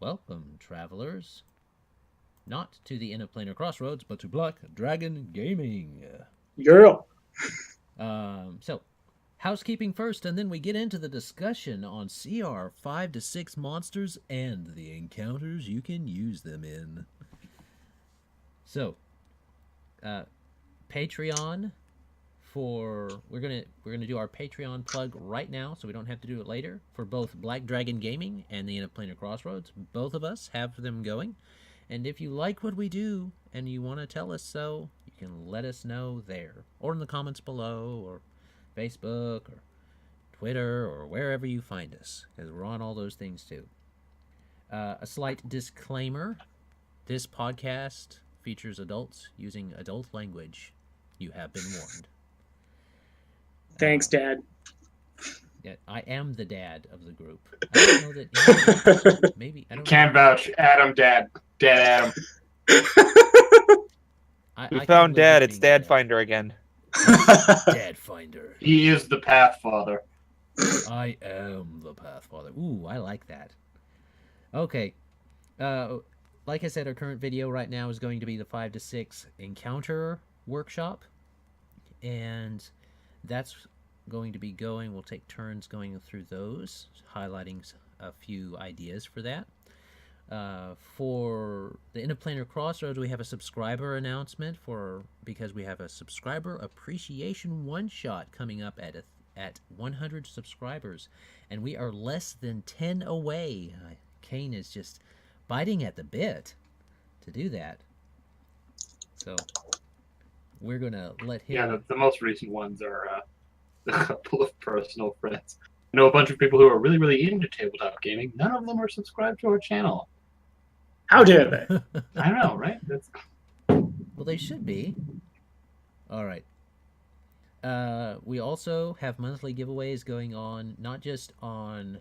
Welcome, travelers. Not to the Inn of Planar Crossroads, but to Black Dragon Gaming. Girl. So, housekeeping first, and then we get into the discussion on CR 5 to 6 monsters and the encounters you can use them in. So, Patreon we're gonna do our Patreon plug right now, so we don't have to do it later, for both Black Dragon Gaming and the Inn of Planar Crossroads. Both of us have them going, and if you like what we do and you want to tell us so, you can let us know there, or in the comments below, or Facebook, or Twitter, or wherever you find us, because we're on all those things too. A slight disclaimer: this podcast features adults using adult language. You have been warned. Thanks, Dad. Yeah, I am the dad of the group. I don't know that maybe I don't Can't vouch. Adam, Dad Adam. We found Dad. It's Dad Finder again. Dad Finder. He is the Pathfather. I am the Pathfather. Ooh, I like that. Okay. Like I said, our current video right now is going to be the 5 to 6 encounter workshop, and that's going to be going. We'll take turns going through those, highlighting a few ideas for that. For the Inn of Planar Crossroads, we have a subscriber announcement because we have a subscriber appreciation one-shot coming up at 100 subscribers, and we are less than 10 away. Kane is just biting at the bit to do that. So we're gonna let him. Yeah, the most recent ones are a couple of personal friends. I know a bunch of people who are really, really into tabletop gaming. None of them are subscribed to our channel. How dare they? I know, right? Well, they should be. All right. We also have monthly giveaways going on, not just on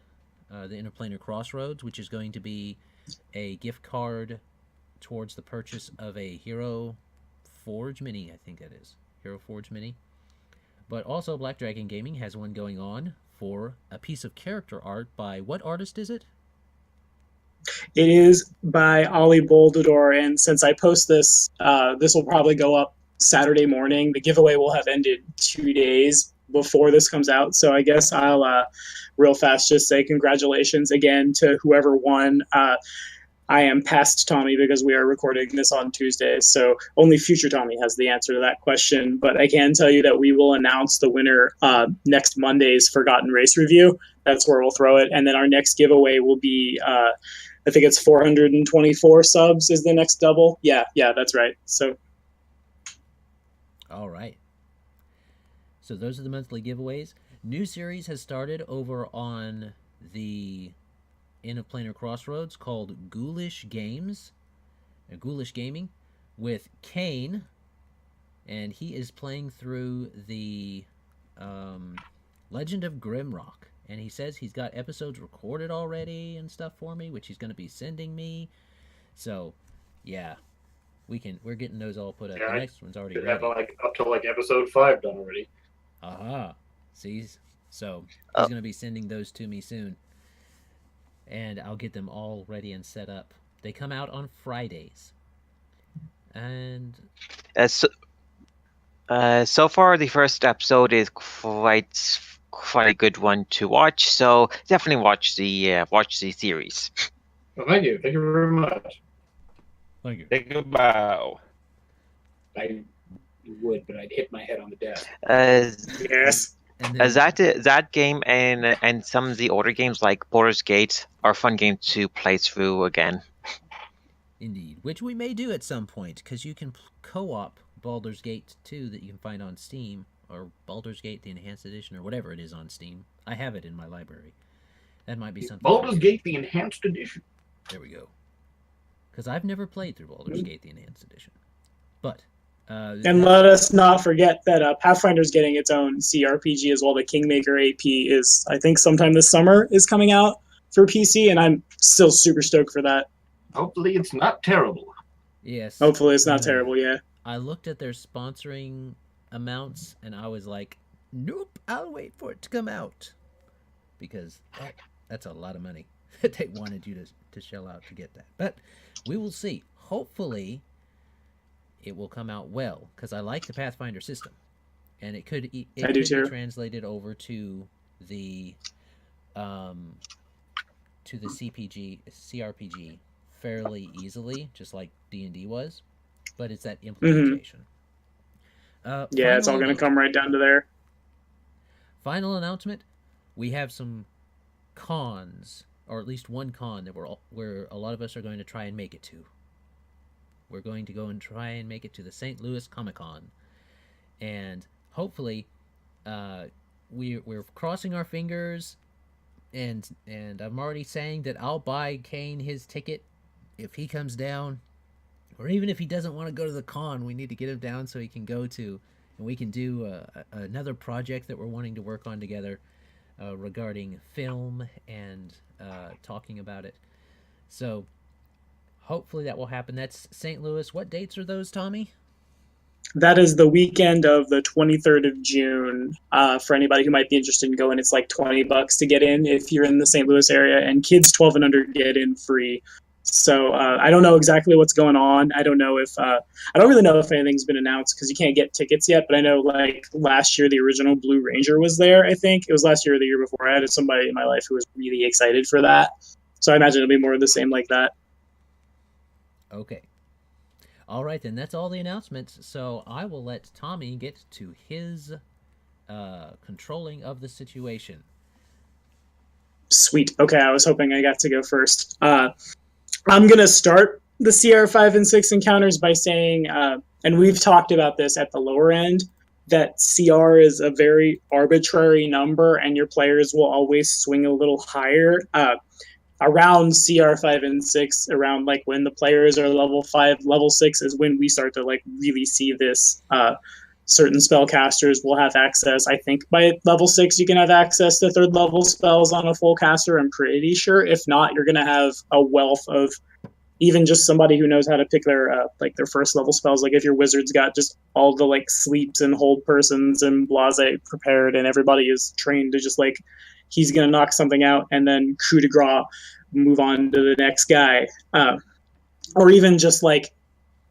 the Inn of Planar Crossroads, which is going to be a gift card towards the purchase of a Hero Forge Mini, I think that is. Hero Forge Mini. But also Black Dragon Gaming has one going on for a piece of character art by, what artist is it? It is by Ollie Boldador, and since I post this, this will probably go up Saturday morning. The giveaway will have ended 2 days before this comes out, so I guess I'll real fast just say congratulations again to whoever won. I am past Tommy because we are recording this on Tuesday, so only future Tommy has the answer to that question. But I can tell you that we will announce the winner next Monday's Forgotten Race review. That's where we'll throw it. And then our next giveaway will be, I think it's 424 subs is the next double. Yeah, that's right. So, all right. So those are the monthly giveaways. New series has started over on the Inn of Planar Crossroads called Ghoulish Gaming, with Kane, and he is playing through the Legend of Grimrock, and he says he's got episodes recorded already and stuff for me, which he's going to be sending me. So, yeah, we're getting those all put up. Yeah, the next one's already ready. Have up to episode 5 done already. Aha. See, so he's going to be sending those to me soon. And I'll get them all ready and set up. They come out on Fridays. And so far, the first episode is quite a good one to watch. So definitely watch the series. Well, thank you very much. Thank you. Take a bow. I would, but I'd hit my head on the desk. yes. That game and some of the older games like Baldur's Gate are a fun game to play through again. Indeed, which we may do at some point, because you can co-op Baldur's Gate 2 that you can find on Steam, or Baldur's Gate the Enhanced Edition, or whatever it is on Steam. I have it in my library. That might be something. Baldur's Gate the Enhanced Edition. There we go. Because I've never played through Baldur's Gate the Enhanced Edition. But and let us not forget that Pathfinder's getting its own CRPG as well. The Kingmaker AP is, I think, sometime this summer is coming out for PC, and I'm still super stoked for that. Hopefully it's not terrible. Yes. Hopefully it's not terrible, yeah. I looked at their sponsoring amounts, and I was like, nope, I'll wait for it to come out. Because that's a lot of money. that they wanted you to shell out to get that. But we will see. Hopefully, it will come out well because I like the Pathfinder system, and it could be translated over to the CRPG fairly easily, just like D&D was. But it's that implementation. It's all going to come right down to there. Final announcement: we have some cons, or at least one con that where a lot of us are going to try and make it to. We're going to go and try and make it to the St. Louis Comic-Con, and hopefully, we're crossing our fingers, and I'm already saying that I'll buy Kane his ticket if he comes down, or even if he doesn't want to go to the con. We need to get him down so he can go to, and we can do another project that we're wanting to work on together regarding film and talking about it. So hopefully that will happen. That's St. Louis. What dates are those, Tommy? That is the weekend of the 23rd of June. For anybody who might be interested in going, it's like $20 to get in if you're in the St. Louis area, and kids 12 and under get in free. So I don't know exactly what's going on. I don't know if I don't really know if anything's been announced because you can't get tickets yet. But I know like last year the original Blue Ranger was there. I think it was last year or the year before. I had somebody in my life who was really excited for that. So I imagine it'll be more of the same like that. Okay. All right, then. That's all the announcements. So I will let Tommy get to his controlling of the situation. Sweet. Okay, I was hoping I got to go first. I'm going to start the CR5 and 6 encounters by saying, and we've talked about this at the lower end, that CR is a very arbitrary number and your players will always swing a little higher. Around CR5 and 6, around like when the players are level 5, level 6 is when we start to like really see this. Certain spellcasters will have access. I think by level 6 you can have access to 3rd level spells on a full caster. I'm pretty sure. If not, you're going to have a wealth of even just somebody who knows how to pick their like their first level spells. Like if your wizard's got just all the like sleeps and hold persons and blase prepared, and everybody is trained to just like he's going to knock something out and then coup de grace, move on to the next guy. Or even just like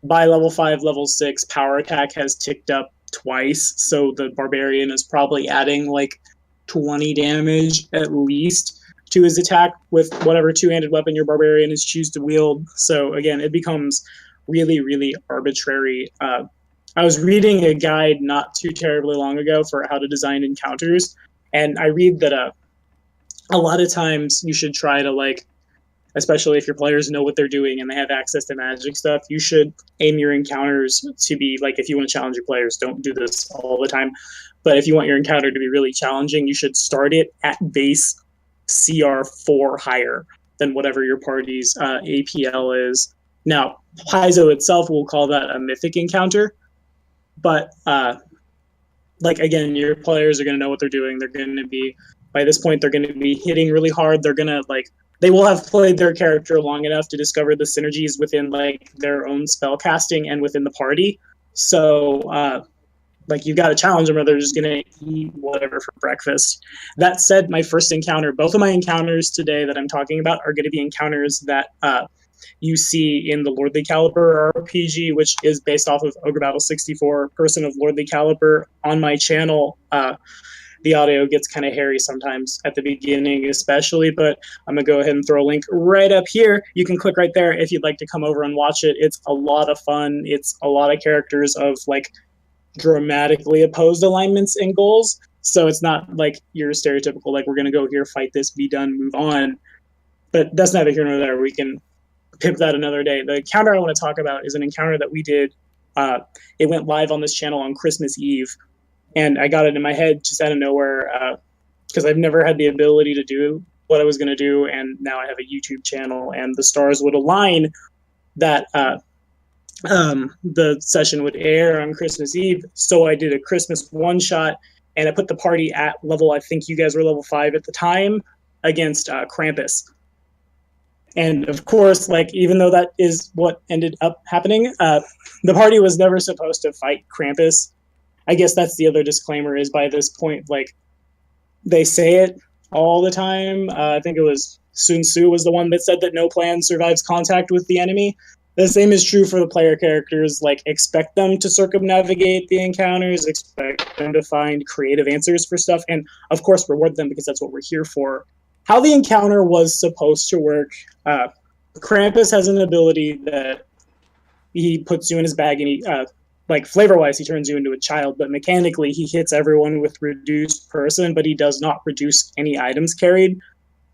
by level 5, level 6, power attack has ticked up twice, so the barbarian is probably adding like 20 damage at least to his attack with whatever two-handed weapon your barbarian is choose to wield. So again, it becomes really, really arbitrary. I was reading a guide not too terribly long ago for how to design encounters, and I read that a lot of times you should try to like, especially if your players know what they're doing and they have access to magic stuff, you should aim your encounters to be like, if you want to challenge your players, don't do this all the time. But if you want your encounter to be really challenging, you should start it at base CR4 higher than whatever your party's APL is. Now, Paizo itself will call that a mythic encounter. But like, again, your players are going to know what they're doing. They're going to be, by this point, they're going to be hitting really hard. They're going to like, they will have played their character long enough to discover the synergies within like their own spell casting and within the party. So like you've got to challenge them or they're just going to eat whatever for breakfast. That said, my first encounter, both of my encounters today that I'm talking about are going to be encounters that you see in the Lordly Caliber RPG, which is based off of Ogre Battle 64, Person of Lordly Caliber. On my channel, the audio gets kind of hairy sometimes at the beginning especially, but I'm going to go ahead and throw a link right up here. You can click right there if you'd like to come over and watch it. It's a lot of fun. It's a lot of characters of like dramatically opposed alignments and goals. So it's not like your stereotypical, like we're going to go here, fight this, be done, move on. But that's neither here nor there. We can pimp that another day. The encounter I want to talk about is an encounter that we did. It went live on this channel on Christmas Eve. And I got it in my head just out of nowhere because I've never had the ability to do what I was going to do. And now I have a YouTube channel and the stars would align that the session would air on Christmas Eve. So I did a Christmas one-shot and I put the party at level, I think you guys were level 5 at the time, against Krampus. And of course, like, even though that is what ended up happening, the party was never supposed to fight Krampus. I guess that's the other disclaimer is by this point, like, they say it all the time. I think it was Sun Tzu was the one that said that no plan survives contact with the enemy. The same is true for the player characters. Like, expect them to circumnavigate the encounters, expect them to find creative answers for stuff, and of course reward them because that's what we're here for. How the encounter was supposed to work, Krampus has an ability that he puts you in his bag and he, like flavor-wise, he turns you into a child, but mechanically he hits everyone with reduced person, but he does not reduce any items carried.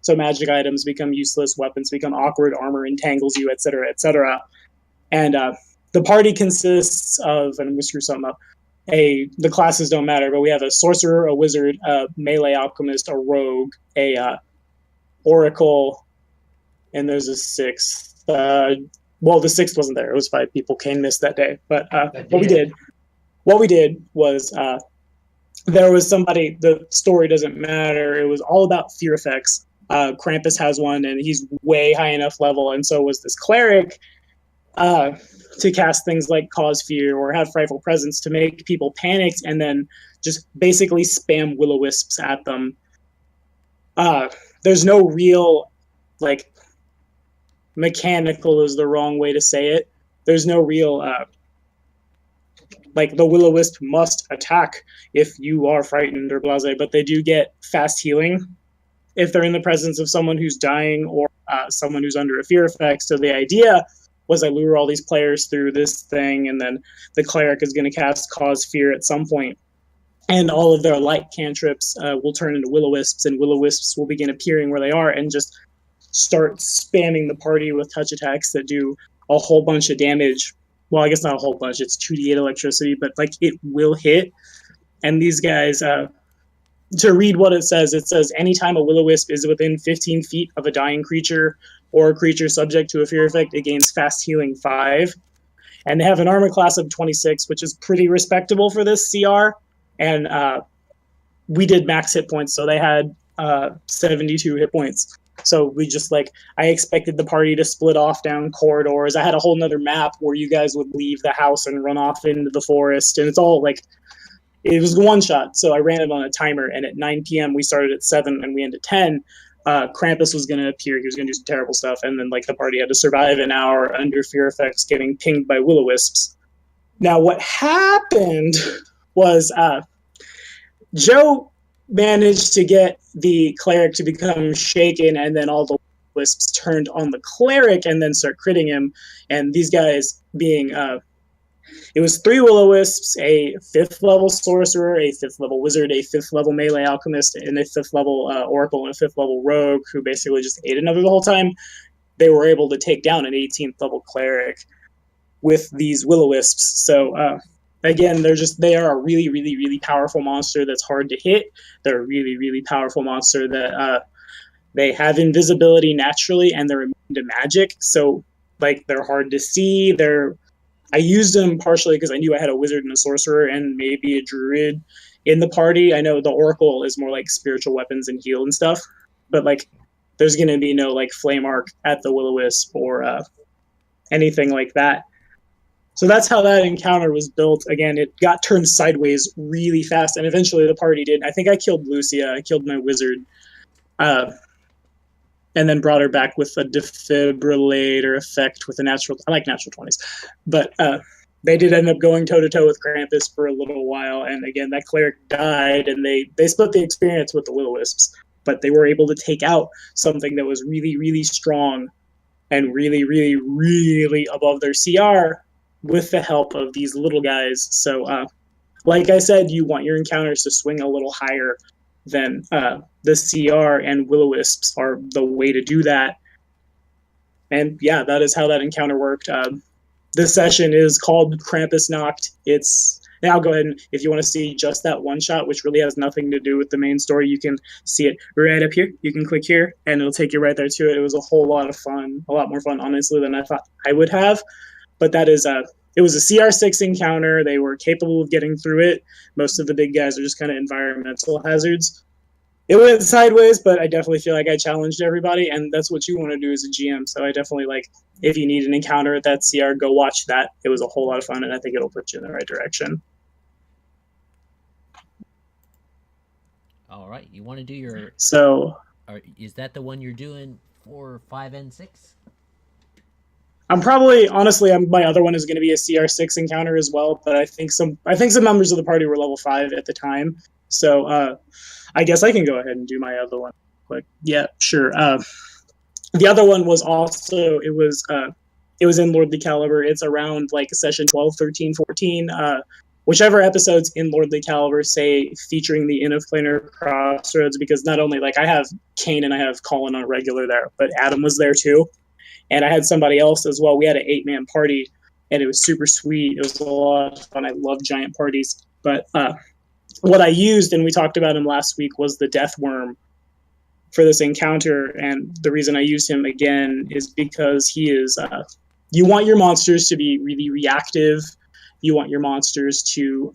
So magic items become useless, weapons become awkward, armor entangles you, etc., etc. And the party consists of, and I'm going to screw something up, the classes don't matter, but we have a sorcerer, a wizard, a melee alchemist, a rogue, a oracle, and there's a sixth. Well, the sixth wasn't there. It was 5 people. Kane missed that day. But what we did was there was somebody, the story doesn't matter. It was all about fear effects. Krampus has one, and he's way high enough level, and so was this cleric to cast things like cause fear or have frightful presence to make people panicked and then just basically spam will-o-wisps at them. There's no real, like, mechanical is the wrong way to say it. There's no real, like, the will-o-wisp must attack if you are frightened or blasé, but they do get fast healing if they're in the presence of someone who's dying or someone who's under a fear effect. So the idea was I lure all these players through this thing, and then the cleric is going to cast cause fear at some point, and all of their light cantrips will turn into will-o-wisps, and will-o-wisps will begin appearing where they are and just start spamming the party with touch attacks that do a whole bunch of damage. Well, I guess not a whole bunch, it's 2d8 electricity, but like it will hit. And these guys, to read what it says anytime a will-o-wisp is within 15 feet of a dying creature or a creature subject to a fear effect, it gains fast healing 5. And they have an armor class of 26, which is pretty respectable for this CR. And we did max hit points, so they had 72 hit points. So we just, like, I expected the party to split off down corridors. I had a whole nother map where you guys would leave the house and run off into the forest. And it's all, like, it was one shot. So I ran it on a timer. And at 9 p.m., we started at 7 and we ended at 10. Krampus was going to appear. He was going to do some terrible stuff. And then, like, the party had to survive an hour under fear effects getting pinged by will-o-wisps. Now, what happened was Joe managed to get the cleric to become shaken, and then all the wisps turned on the cleric and then start critting him. And these guys being, it was 3 will-o-wisps, a 5th level sorcerer, a 5th level wizard, a 5th level melee alchemist, and a 5th level oracle, and a 5th level rogue who basically just ate another the whole time. They were able to take down an 18th level cleric with these will-o-wisps. So, again, they are a really, really, really powerful monster that's hard to hit. They're a really, really powerful monster that they have invisibility naturally, and they're immune to magic. So, like, they're hard to see. I used them partially because I knew I had a wizard and a sorcerer and maybe a druid in the party. I know the oracle is more like spiritual weapons and heal and stuff, but, like, there's going to be no, like, flame arc at the will-o-wisp or anything like that. So that's how that encounter was built. Again, it got turned sideways really fast, and eventually the party did. I think I killed Lucia. I killed my wizard, and then brought her back with a defibrillator effect with a natural. I like natural 20s, but they did end up going toe-to-toe with Krampus for a little while, and again, that cleric died, and they split the experience with the will-o-wisps, but they were able to take out something that was really, really strong and really, really, really above their CR with the help of these little guys. So, like I said, you want your encounters to swing a little higher than the CR, and will-o-wisps are the way to do that. And yeah, that is how that encounter worked. This session is called Krampus Knocked. Now go ahead, and if you want to see just that one shot, which really has nothing to do with the main story, you can see it right up here. You can click here, and it'll take you right there to it. It was a whole lot of fun, a lot more fun, honestly, than I thought I would have. But that is it was a CR6 encounter. They were capable of getting through it. Most of the big guys are just kind of environmental hazards. It went sideways, but I definitely feel like I challenged everybody, and that's what you want to do as a GM. So I definitely, like, if you need an encounter at that CR, go watch that. It was a whole lot of fun, and I think it'll put you in the right direction. All right, you want to do your... So... Is that the one you're doing for 5 and 6? I'm probably honestly, my other one is going to be a CR6 encounter as well. But I think some members of the party were level 5 at the time, so I guess I can go ahead and do my other one quick. Yeah, sure. The other one was also it was in Lordly Caliber. It's around like session 12, 13, 14. Whichever episodes in Lordly Caliber say featuring the Inn of Planar Crossroads, because not only like I have Kane and I have Colin on a regular there, but Adam was there too. And I had somebody else as well. We had an 8-man party, and it was super sweet. It was a lot of fun. I love giant parties. But what I used, and we talked about him last week, was the Death Worm for this encounter. And the reason I used him again is because he is. You want your monsters to be really reactive. You want your monsters to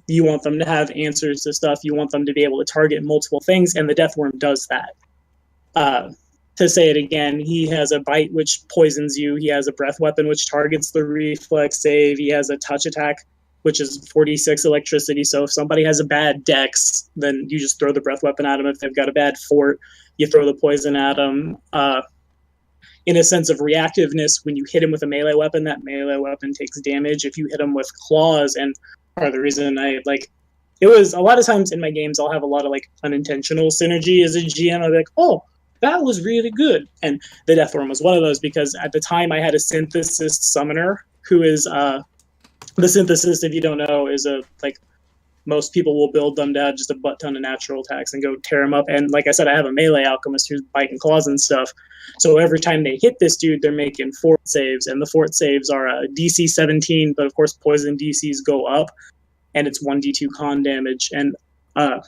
you want them to have answers to stuff. You want them to be able to target multiple things, and the Death Worm does that. To say it again, he has a bite which poisons you. He has a breath weapon which targets the reflex save. He has a touch attack which is 46 electricity. So if somebody has a bad dex, then you just throw the breath weapon at them. If they've got a bad fort, you throw the poison at them. In a sense of reactiveness, when you hit him with a melee weapon, that melee weapon takes damage. If you hit him with claws, and part of the reason it was a lot of times in my games, I'll have a lot of unintentional synergy as a GM. I'll be like, oh, that was really good. And the Death Worm was one of those, because at the time I had a synthesist summoner who is the synthesist, if you don't know, is most people will build them to have just a butt ton of natural attacks and go tear them up. And like I said, I have a melee alchemist who's biting claws and stuff. So every time they hit this dude, they're making fort saves, and the fort saves are a DC 17, but of course poison DCs go up, and it's 1d2 con damage. And the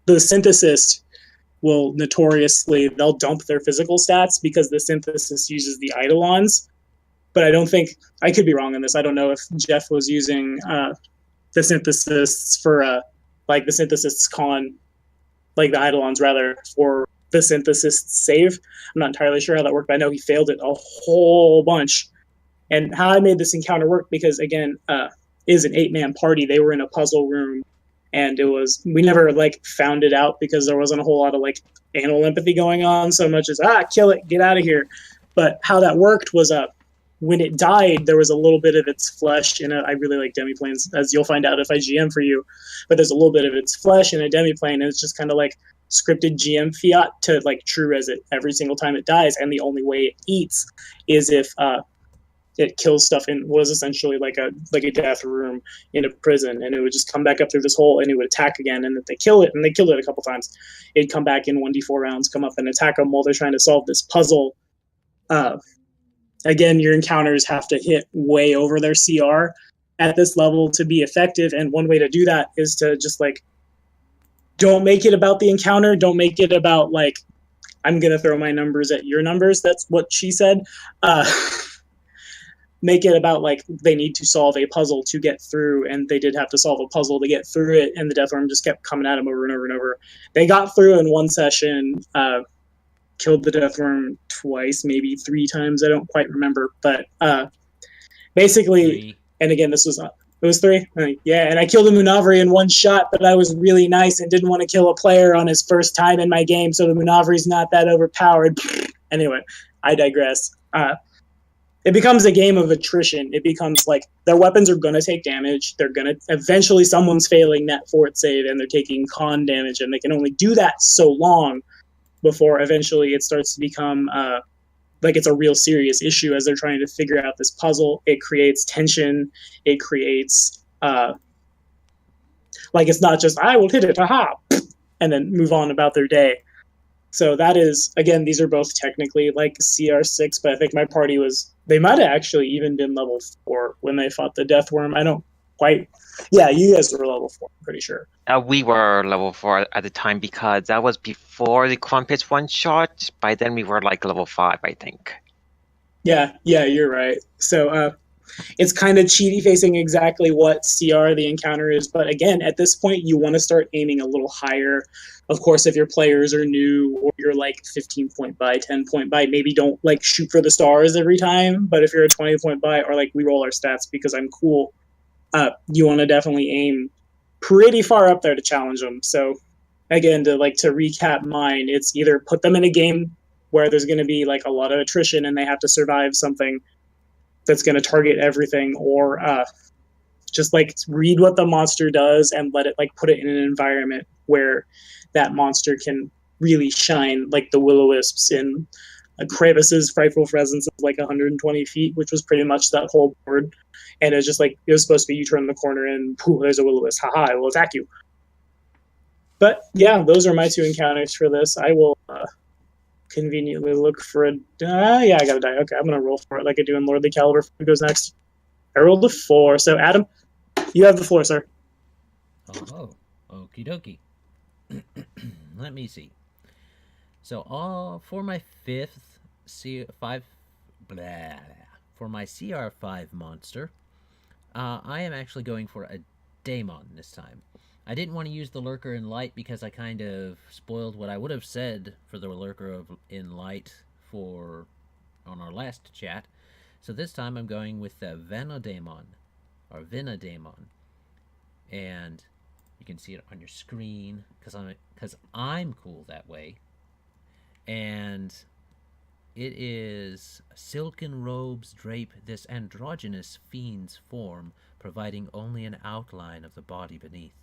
synthesist will notoriously, they'll dump their physical stats because the synthesis uses the eidolons. But I don't think, I could be wrong on this. I don't know if Jeff was using the synthesis for the synthesis con, the eidolons rather, for the synthesis save. I'm not entirely sure how that worked, but I know he failed it a whole bunch. And how I made this encounter work, because again, is an 8-man party. They were in a puzzle room, and we never found it out because there wasn't a whole lot of animal empathy going on, so much as kill it, get out of here. But how that worked was when it died, there was a little bit of its flesh in it. I really like demiplanes, as you'll find out if I GM for you. But there's a little bit of its flesh in a demiplane, and it's just kind of scripted GM fiat to true res it every single time it dies. And the only way it eats is if it kills stuff in what is essentially like a death room in a prison, and it would just come back up through this hole and it would attack again. And if they kill it, and they killed it a couple times, it'd come back in 1d4 rounds, come up and attack them while they're trying to solve this puzzle. Again, your encounters have to hit way over their CR at this level to be effective, and one way to do that is to just don't make it about the encounter. Don't make it about I'm gonna throw my numbers at your numbers. That's what she said. Make it about they need to solve a puzzle to get through, and they did have to solve a puzzle to get through it, and the Death Worm just kept coming at them over and over and over. They got through in one session, killed the Death Worm twice, maybe 3 times, I don't quite remember, but basically, 3. And again, it was 3? Yeah, and I killed a Munavri in one shot, but I was really nice and didn't want to kill a player on his first time in my game, so the Munavri's not that overpowered. Anyway, I digress. It becomes a game of attrition. It becomes their weapons are going to take damage. They're going to, eventually someone's failing that fort save and they're taking con damage, and they can only do that so long before eventually it starts to become it's a real serious issue as they're trying to figure out this puzzle. It creates tension. It creates it's not just, I will hit it, aha, and then move on about their day. So that is, again, these are both technically CR6, but I think my party they might have actually even been level 4 when they fought the Death Worm. I don't quite, yeah, you guys were level 4, I'm pretty sure. We were level 4 at the time because that was before the Crumpets one-shot. By then we were level 5, I think. Yeah, you're right. So it's kind of cheaty facing exactly what CR the encounter is, but again, at this point, you want to start aiming a little higher. Of course, if your players are new or you're 15 point buy, 10 point buy, maybe don't shoot for the stars every time. But if you're a 20 point buy, or we roll our stats because I'm cool, you want to definitely aim pretty far up there to challenge them. So again, to recap mine, it's either put them in a game where there's going to be like a lot of attrition and they have to survive something that's going to target everything, or just like read what the monster does and let it like put it in an environment where that monster can really shine, like the will-o-wisps in Kravis's frightful presence of like 120 feet, which was pretty much that whole board. And it's just like, it was supposed to be you turn the corner and pooh, there's a will-o-wisp, haha, I will attack you. But yeah, those are my 2 encounters for this. I will conveniently look for a yeah, I got a die. Okay, I'm gonna roll for it like I do in Lordly Caliber. Who goes next? I rolled a 4. So Adam, you have the floor, sir. Oh, okie dokie. Let me see. So, for my fifth C5, blah, for my CR5 monster, I am actually going for a Daemon this time. I didn't want to use the Lurker in Light because I kind of spoiled what I would have said for the Lurker in Light on our last chat. So this time I'm going with the Venodemon, or Venodemon. And you can see it on your screen because I'm cool that way. And it is silken robes drape this androgynous fiend's form, providing only an outline of the body beneath.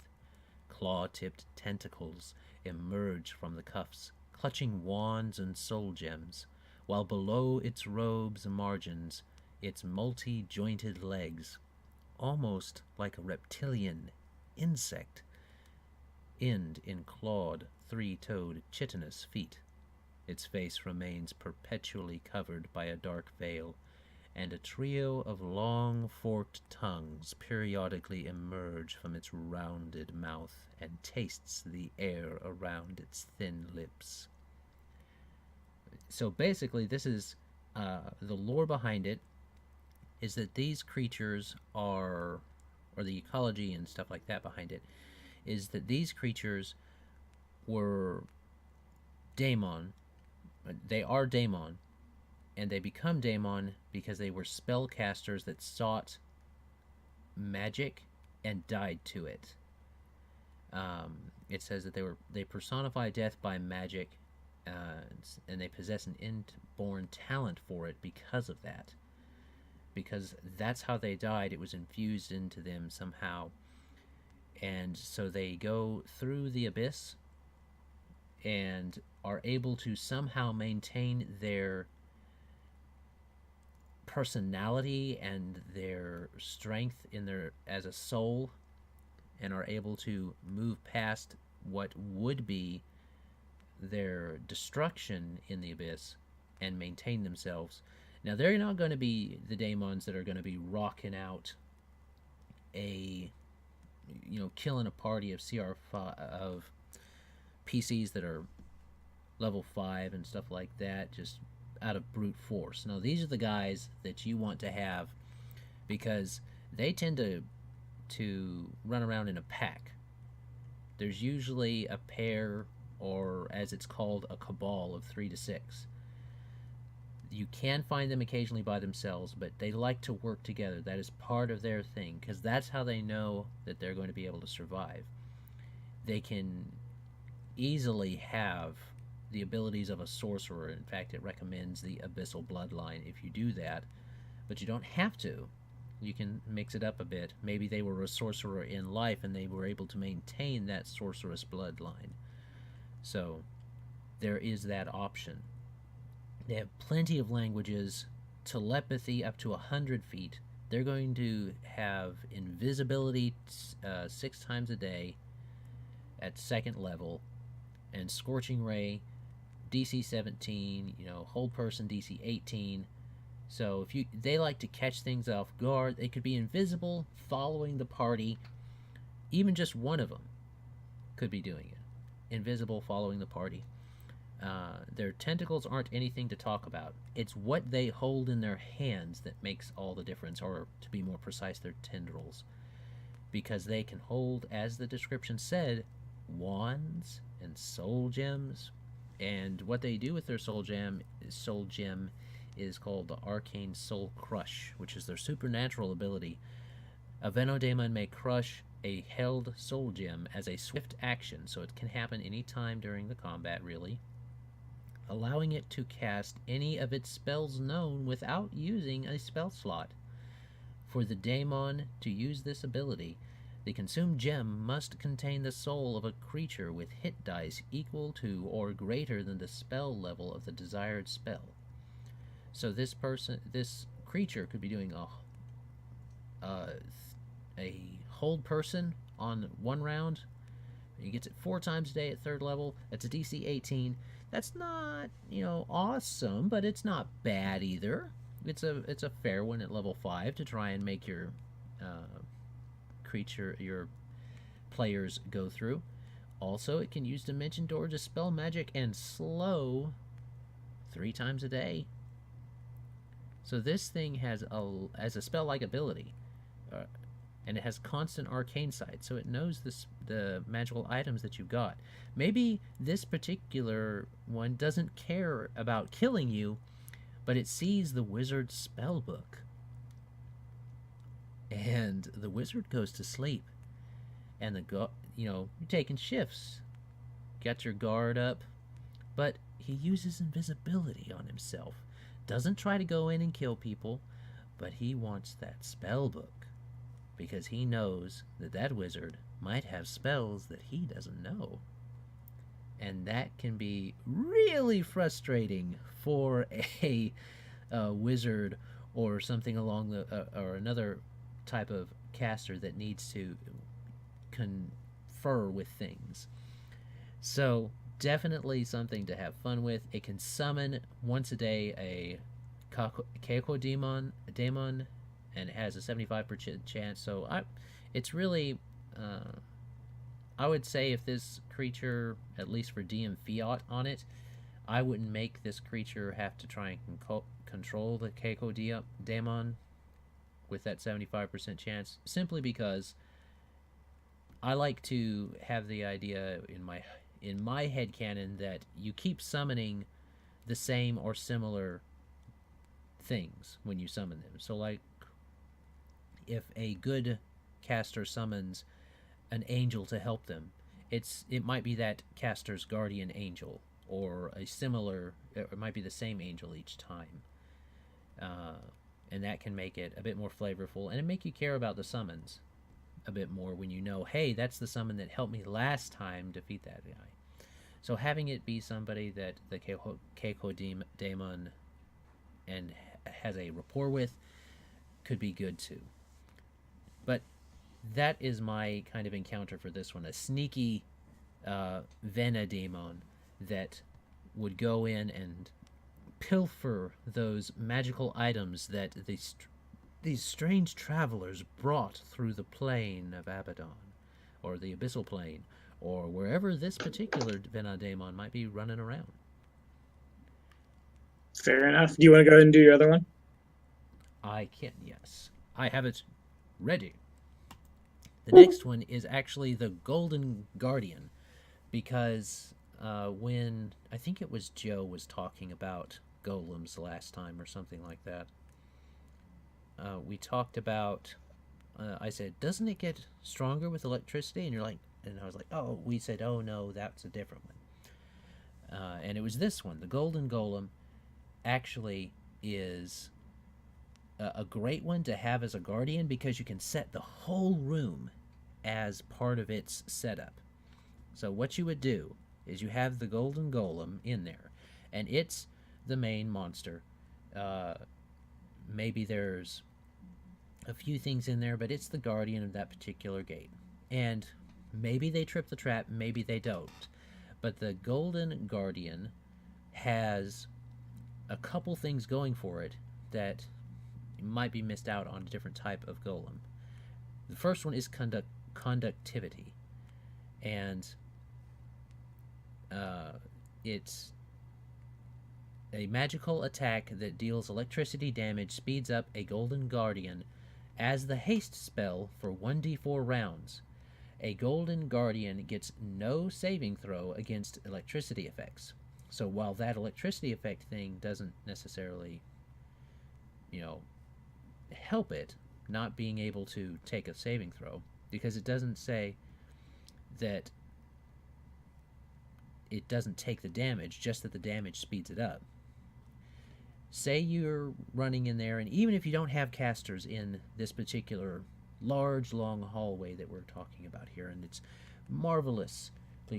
Claw-tipped tentacles emerge from the cuffs, clutching wands and soul gems, while below its robes' margins, its multi-jointed legs, almost like a reptilian insect, end in clawed, three-toed, chitinous feet. Its face remains perpetually covered by a dark veil, and a trio of long, forked tongues periodically emerge from its rounded mouth and tastes the air around its thin lips. So basically, this is the lore behind it, is that these creatures are, or the ecology and stuff like that behind it, is that these creatures were daemon. They are daemon, and they become daemon because they were spellcasters that sought magic and died to it. It says that they personify death by magic, and they possess an inborn talent for it because of that. Because that's how they died. It was infused into them somehow. And so they go through the abyss and are able to somehow maintain their personality and their strength as a soul, and are able to move past what would be their destruction in the abyss and maintain themselves. Now, they're not going to be the daemons that are going to be rocking out killing a party of of PCs that are level 5 and stuff like that, just out of brute force. No, these are the guys that you want to have because they tend to run around in a pack. There's usually a pair, or as it's called, a cabal of 3 to 6. You can find them occasionally by themselves, but they like to work together. That is part of their thing, because that's how they know that they're going to be able to survive. They can easily have the abilities of a sorcerer. In fact, it recommends the Abyssal Bloodline if you do that, but you don't have to. You can mix it up a bit. Maybe they were a sorcerer in life and they were able to maintain that sorceress bloodline. So there is that option. They have plenty of languages, telepathy up to 100 feet. They're going to have invisibility 6 times a day at 2nd level, and Scorching Ray, DC 17, Hold Person DC 18. So they like to catch things off guard. They could be invisible, following the party. Even just one of them could be doing it. Invisible, following the party. Their tentacles aren't anything to talk about. It's what they hold in their hands that makes all the difference, or to be more precise, their tendrils. Because they can hold, as the description said, wands and soul gems. And what they do with their soul gem is called the Arcane Soul Crush, which is their supernatural ability. A Venodemon may crush a held soul gem as a swift action, so it can happen anytime during the combat, really, allowing it to cast any of its spells known without using a spell slot. For the daemon to use this ability, the consumed gem must contain the soul of a creature with hit dice equal to or greater than the spell level of the desired spell. So this creature could be doing a hold person on one round. He gets it 4 times a day at 3rd level. That's a DC 18. That's not, awesome, but it's not bad either. It's a fair one at level 5 to try and make your your players go through. Also, it can use Dimension Door to spell magic and slow 3 times a day. So this thing has a spell-like ability, and it has constant arcane sight, so it knows the magical items that you've got. Maybe this particular one doesn't care about killing you, but it sees the wizard's spell book. And the wizard goes to sleep. And you're taking shifts. Got your guard up. But he uses invisibility on himself. Doesn't try to go in and kill people, but he wants that spell book. Because he knows that wizard might have spells that he doesn't know. And that can be really frustrating for a wizard or something along or another type of caster that needs to confer with things. So definitely something to have fun with. It can summon once a day a Keiko daemon, and it has a 75% chance. So it's really, I would say if this creature, at least for DM Fiat on it, I wouldn't make this creature have to try and control the Keiko daemon with that 75% chance, simply because I like to have the idea in my headcanon that you keep summoning the same or similar things when you summon them. So like if a good caster summons an angel to help them, it might be that caster's guardian angel, or it might be the same angel each time. And that can make it a bit more flavorful, and it make you care about the summons a bit more when you know, hey, that's the summon that helped me last time defeat that guy. So having it be somebody that the Keiko daemon and has a rapport with could be good too. But that is my kind of encounter for this one, a sneaky Vena daemon that would go in and pilfer those magical items that these strange travelers brought through the plane of Abaddon, or the Abyssal Plane, or wherever this particular Vena daemon might be running around. Fair enough. Do you want to go ahead and do your other one? I can, yes. I have it ready. The next one is actually the Golden Guardian, because when I think it was Joe was talking about golems last time or something like that, we talked about, I said, doesn't it get stronger with electricity? And I was like, oh, we said, oh no, that's a different one. And it was this one. The Golden Golem actually is a great one to have as a guardian, because you can set the whole room as part of its setup. So what you would do is you have the Golden Golem in there, and it's the main monster. Maybe there's a few things in there, but it's the guardian of that particular gate. And maybe they trip the trap, maybe they don't. But the Golden Guardian has a couple things going for it that might be missed out on a different type of golem. The first one is conductivity, and it's a magical attack that deals electricity damage, speeds up a Golden Guardian as the haste spell for 1d4 rounds. A Golden Guardian gets no saving throw against electricity effects. So while that electricity effect thing doesn't necessarily, help it, not being able to take a saving throw, because it doesn't say that it doesn't take the damage, just that the damage speeds it up. Say you're running in there, and even if you don't have casters in this particular large, long hallway that we're talking about here, and it's marvelously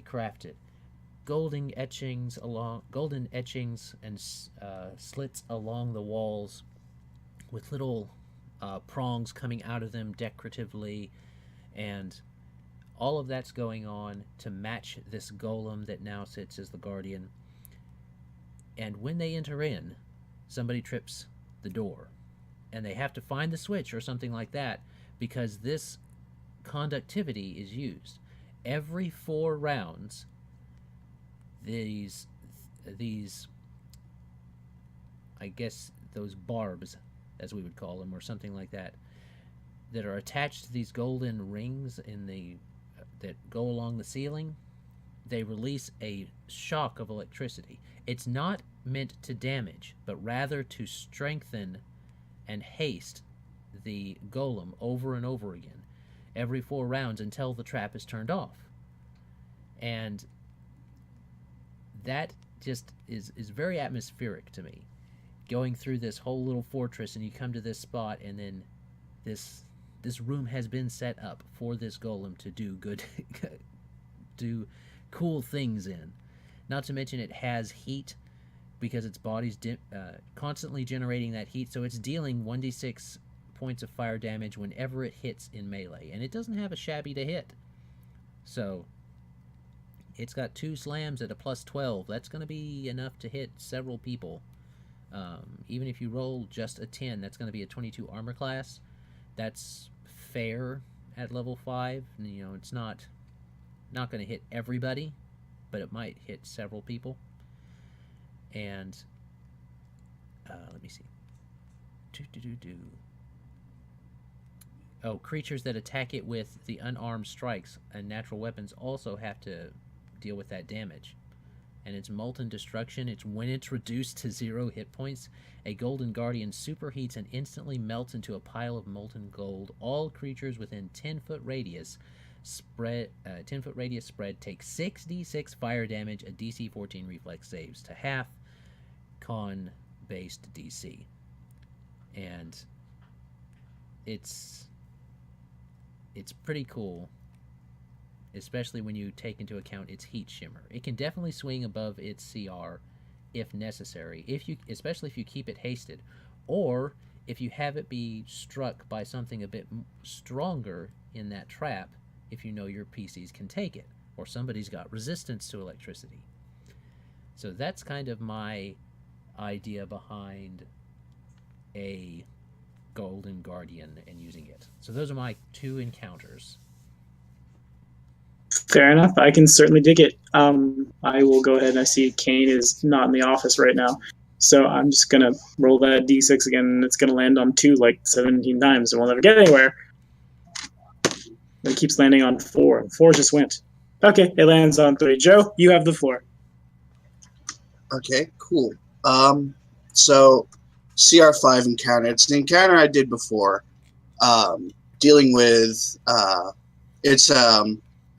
crafted, golden etchings and slits along the walls with little prongs coming out of them decoratively, and all of that's going on to match this golem that now sits as the guardian. And when they enter in, somebody trips the door, and they have to find the switch or something like that, because this conductivity is used. Every 4 rounds, these I guess those barbs, as we would call them, or something like that, that are attached to these golden rings that go along the ceiling, they release a shock of electricity. It's not meant to damage, but rather to strengthen and haste the golem over and over again, every 4 rounds until the trap is turned off. And that just is very atmospheric to me. Going through this whole little fortress, and you come to this spot, and then this room has been set up for this golem to do do cool things in. Not to mention it has heat, because its body's constantly generating that heat, so it's dealing 1d6 points of fire damage whenever it hits in melee, and it doesn't have a shabby to hit. So it's got 2 slams at a plus 12. That's going to be enough to hit several people. Even if you roll just a 10, that's going to be a 22 armor class. That's fair at level 5. You know, it's not going to hit everybody, but it might hit several people. And let me see. Oh, creatures that attack it with the unarmed strikes and natural weapons also have to deal with that damage. And it's Molten Destruction. It's when it's reduced to 0 hit points, a Golden Guardian superheats and instantly melts into a pile of molten gold. All creatures within 10-foot radius spread take 6d6 fire damage, a DC 14 reflex saves to half con-based DC. And it's pretty cool, especially when you take into account its heat shimmer. It can definitely swing above its CR if necessary, especially if you keep it hasted, or if you have it be struck by something a bit stronger in that trap, if you know your PCs can take it, or somebody's got resistance to electricity. So that's kind of my idea behind a Golden Guardian and using it. So those are my 2 encounters. Fair enough. I can certainly dig it. I will go ahead, and I see Kane is not in the office right now. So I'm just going to roll that d6 again, and it's going to land on 2 like 17 times, and we'll never get anywhere. It keeps landing on 4. 4 just went. Okay, it lands on 3. Joe, you have the floor. Okay, cool. So CR5 encounter. It's an encounter I did before. Dealing with it's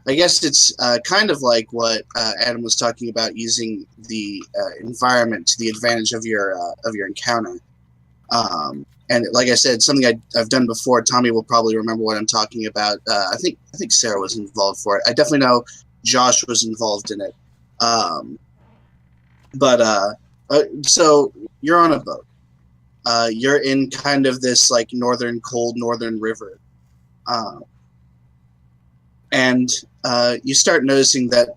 I guess it's kind of like what Adam was talking about, using the environment to the advantage of your encounter. And like I said, something I've done before. Tommy will probably remember what I'm talking about. I think Sarah was involved for it. I definitely know Josh was involved in it. So you're on a boat. You're in kind of this like cold northern river. And you start noticing that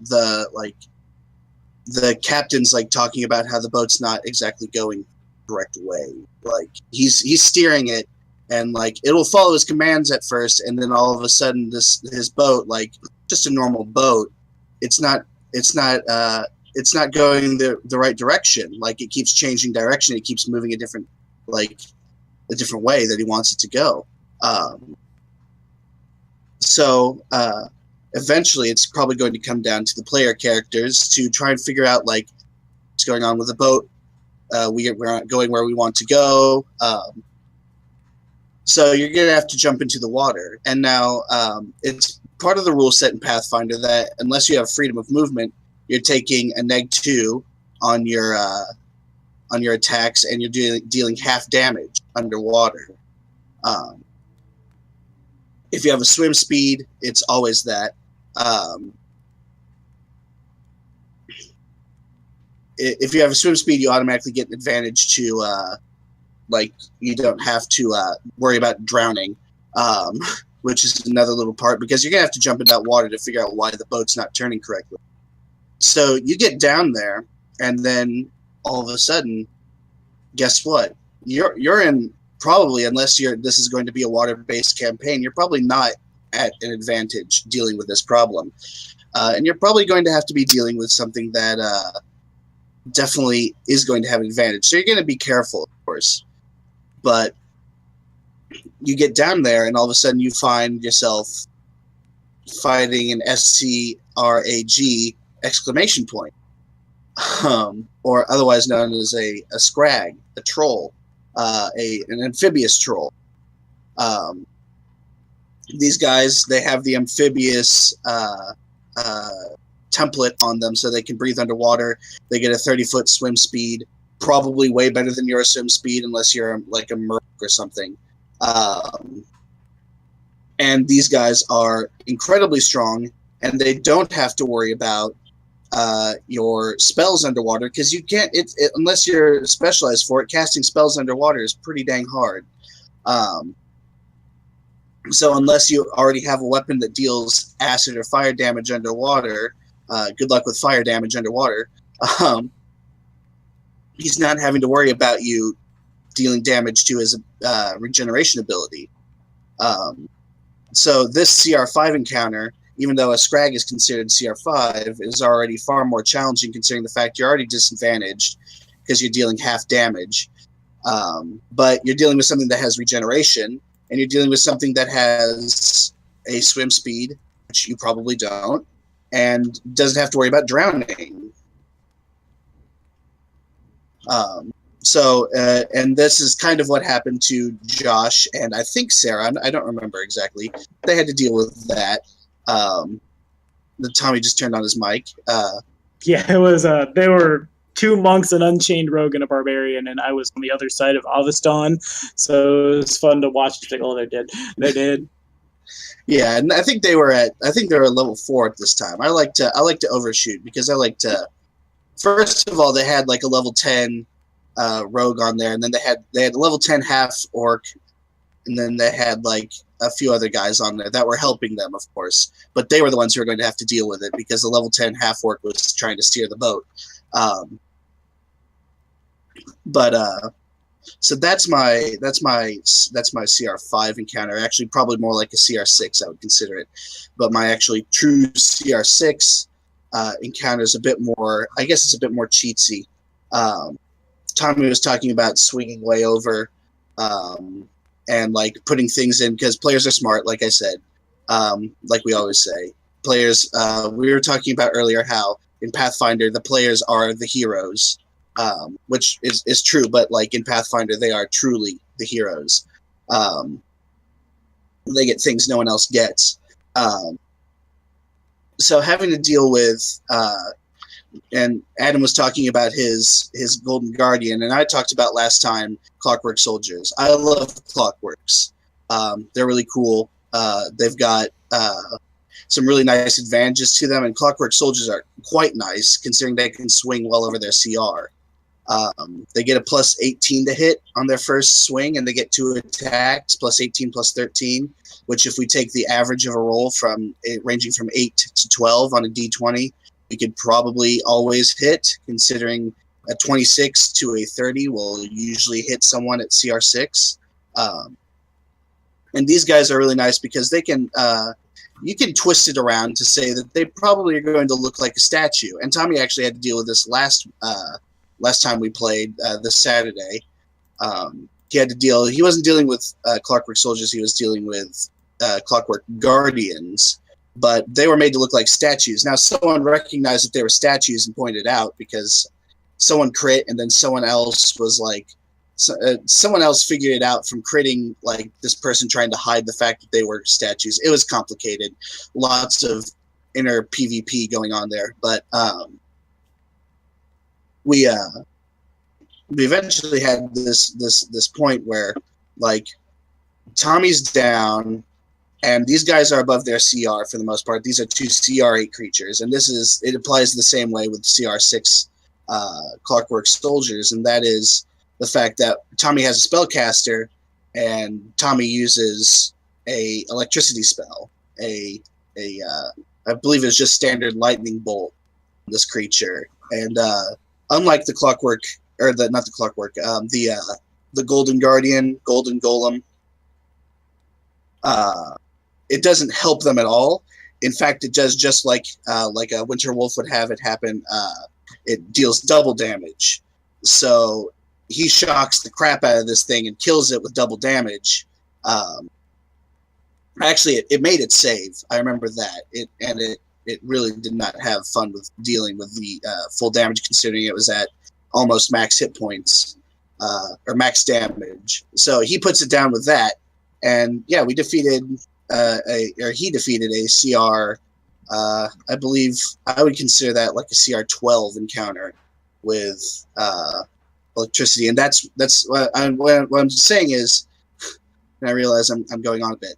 the captain's like talking about how the boat's not exactly going correct way. Like he's steering it, and like it'll follow his commands at first, and then all of a sudden his boat, like just a normal boat, it's not going the right direction. Like it keeps changing direction. It keeps moving a different way that he wants it to go. So eventually it's probably going to come down to the player characters to try and figure out like what's going on with the boat. We're not going where we want to go. So you're going to have to jump into the water. And now it's part of the rule set in Pathfinder that unless you have freedom of movement, you're taking a -2 on your attacks, and you're dealing half damage underwater. If you have a swim speed, it's always that. If you have a swim speed, you automatically get an advantage to you don't have to worry about drowning, which is another little part, because you're gonna have to jump in that water to figure out why the boat's not turning correctly. So you get down there, and then all of a sudden, guess what? You're in, probably, unless this is going to be a water-based campaign, you're probably not at an advantage dealing with this problem, and you're probably going to have to be dealing with something that definitely is going to have an advantage. So you're going to be careful, of course. But you get down there, and all of a sudden you find yourself fighting an SCRAG exclamation point, or otherwise known as a scrag, a troll, an amphibious troll. These guys, they have the amphibious template on them, so they can breathe underwater. They get a 30-foot swim speed, probably way better than your swim speed, unless you're like a merc or something. And these guys are incredibly strong, and they don't have to worry about your spells underwater, because you can't, unless you're specialized for it, casting spells underwater is pretty dang hard. So unless you already have a weapon that deals acid or fire damage underwater, good luck with fire damage underwater. He's not having to worry about you dealing damage to his regeneration ability. So this CR5 encounter, even though a scrag is considered CR5, is already far more challenging, considering the fact you're already disadvantaged because you're dealing half damage. But you're dealing with something that has regeneration, and you're dealing with something that has a swim speed, which you probably don't, and doesn't have to worry about drowning. And this is kind of what happened to Josh and I think Sarah. I don't remember exactly. They had to deal with that. Tommy just turned on his mic. Yeah, it was. They were 2 monks, an unchained rogue, and a barbarian, and I was on the other side of Aveston, so it was fun to watch. Like, oh, they're dead. They're dead. Yeah, and I think they were at level 4 at this time. I like to overshoot, because I like to. First of all, they had like a level 10 rogue on there, and then they had a level 10 half orc, and then they had like a few other guys on there that were helping them, of course, but they were the ones who were going to have to deal with it, because the level 10 half orc was trying to steer the boat. So that's my CR5 encounter. Actually, probably more like a CR6, I would consider it. But my actually true CR6 encounter is a bit more. I guess it's a bit more cheatsy. Tommy was talking about swinging way over, and like putting things in, because players are smart. Like I said, like we always say, players. We were talking about earlier how in Pathfinder the players are the heroes. Which is true, but like in Pathfinder, they are truly the heroes. They get things no one else gets. So having to deal with, and Adam was talking about his Golden Guardian, and I talked about last time Clockwork Soldiers. I love Clockworks. They're really cool. They've got some really nice advantages to them, and Clockwork Soldiers are quite nice, considering they can swing well over their CR. They get a plus 18 to hit on their first swing, and they get 2 attacks, plus 18, plus 13, which if we take the average of a roll from ranging from 8 to 12 on a D20, we could probably always hit, considering a 26 to a 30 will usually hit someone at CR6. And these guys are really nice because they can, you can twist it around to say that they probably are going to look like a statue. And Tommy actually had to deal with this last time we played, this Saturday. He wasn't dealing with Clockwork Soldiers, he was dealing with Clockwork Guardians, but they were made to look like statues. Now, someone recognized that they were statues and pointed out, because someone crit, and then someone else was like, someone else figured it out from critting like this person trying to hide the fact that they were statues. It was complicated, lots of inner PvP going on there, but we eventually had this point where like Tommy's down, and these guys are above their CR for the most part. These are 2 CR8 creatures, and it applies the same way with CR6 Clockwork Soldiers, and that is the fact that Tommy has a spellcaster, and Tommy uses a electricity spell, I believe it's just standard lightning bolt on this creature, and unlike the Clockwork, or not the Clockwork, the Golden Guardian, Golden Golem, it doesn't help them at all. In fact, it does just like a Winter Wolf would have it happen. It deals double damage. So he shocks the crap out of this thing and kills it with double damage. Actually, it made it save. I remember that. It really did not have fun with dealing with the full damage, considering it was at almost max hit points or max damage. So he puts it down with that, and yeah, we defeated he defeated a CR. I believe I would consider that like a CR12 encounter with electricity, and that's what I'm saying is, and I realize I'm going on a bit.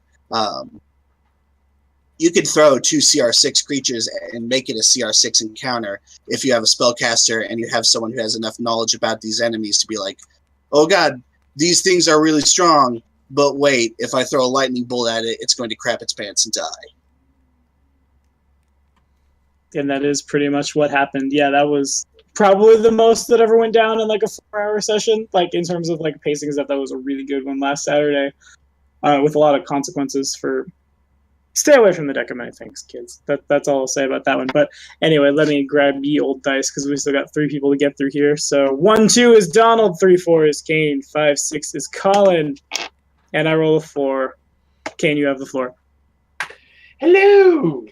You could throw 2 CR6 creatures and make it a CR6 encounter if you have a spellcaster and you have someone who has enough knowledge about these enemies to be like, oh god, these things are really strong, but wait, if I throw a lightning bolt at it, it's going to crap its pants and die. And that is pretty much what happened. Yeah, that was probably the most that ever went down in like a 4-hour session. Like in terms of like pacing stuff, that was a really good one last Saturday, with a lot of consequences for. Stay away from the deck of many things, kids. That's all I'll say about that one. But anyway, let me grab ye old dice because we still got 3 people to get through here. So 1-2 is Donald, 3-4 is Kane, 5-6 is Colin, and I roll a 4. Kane, you have the floor. Hello.